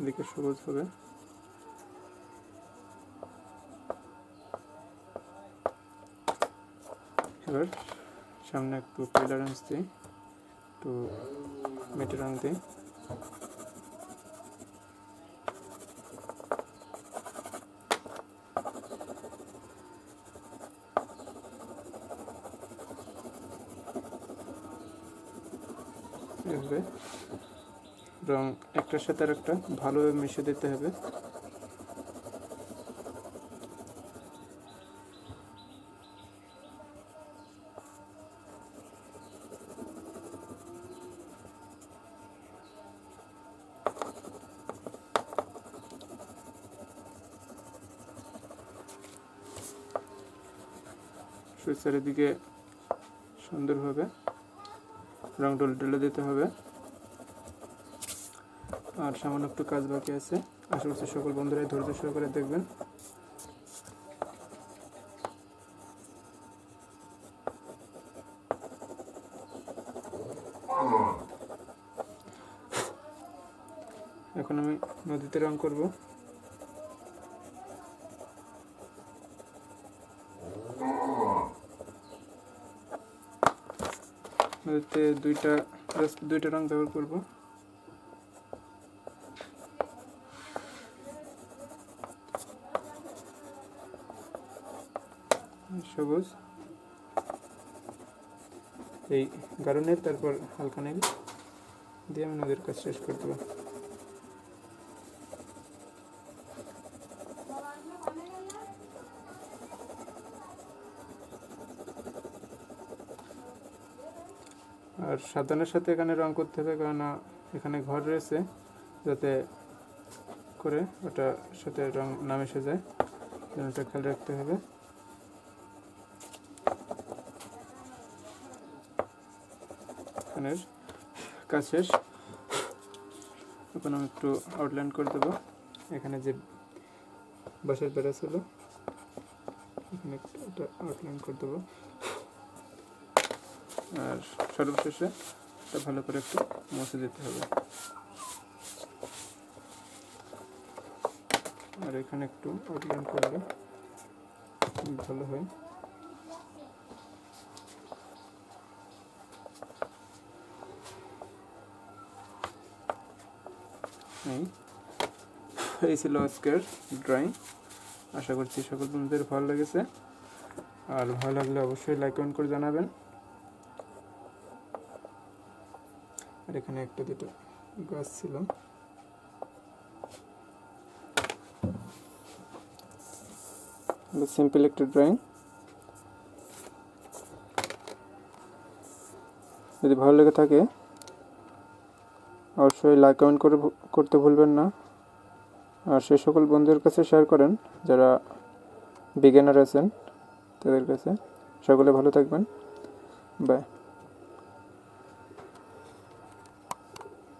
এদিকে সবুজ হবে। এবার সামনে একটু ক্লিয়ারেন্স দিই, একটু মেটে রং দিই। এভাবে রং একটার সাথে আর একটা ভালোভাবে মিশিয়ে দিতে হবে। চারিদিকে সুন্দরভাবে রং ঢেলে দিতে হবে। আর সামান্য একটু কাজ বাকি আছে, আশা করছি সকল বন্ধুরাই ধৈর্য সহকারে দেখবেন। এখন আমি নদীতে রং করব। নদীতে দুইটা রং ব্যবহার করব। সবুজ, এই গাঢ় নীল, তারপর হালকা নীল দিয়ে আমি নদীর কাজ শেষ করে দেবো। আর সাবধানের সাথে এখানে রং করতে হবে, কারণ এখানে ঘর রয়েছে, যাতে করে ওটার সাথে রং না মিশে যায়, ওটা খেয়াল রাখতে হবে। এখানের কাজ শেষ। এখন আমি একটু আউটলাইন করে দেবো। এখানে যে বাঁশের বেড়া ছিল, এখানে একটা আউটলাইন করে দেবো। আর সর্বশেষে এটা ভালো করে একটু মুছে দিতে হবে। আর এখানে একটু আউটলাইন করলে ভালো হয়। এই ছিল আজকের ড্রয়িং। আশা করছি সকল বন্ধুদের ভালো লেগেছে। আর ভালো লাগলে অবশ্যই লাইক কমেন্ট করে জানাবেন। আর এখানে একটা দুটো গাছ ছিল, সিম্পল একটা ড্রয়িং। যদি ভালো লেগে থাকে অবশ্যই লাইক কমেন্ট করতে ভুলবেন না। আর সেই সকল বন্ধুদের কাছে শেয়ার করেন যারা বিগিনার আছেন, তাদের কাছে। সকলে ভালো থাকবেন, বাই।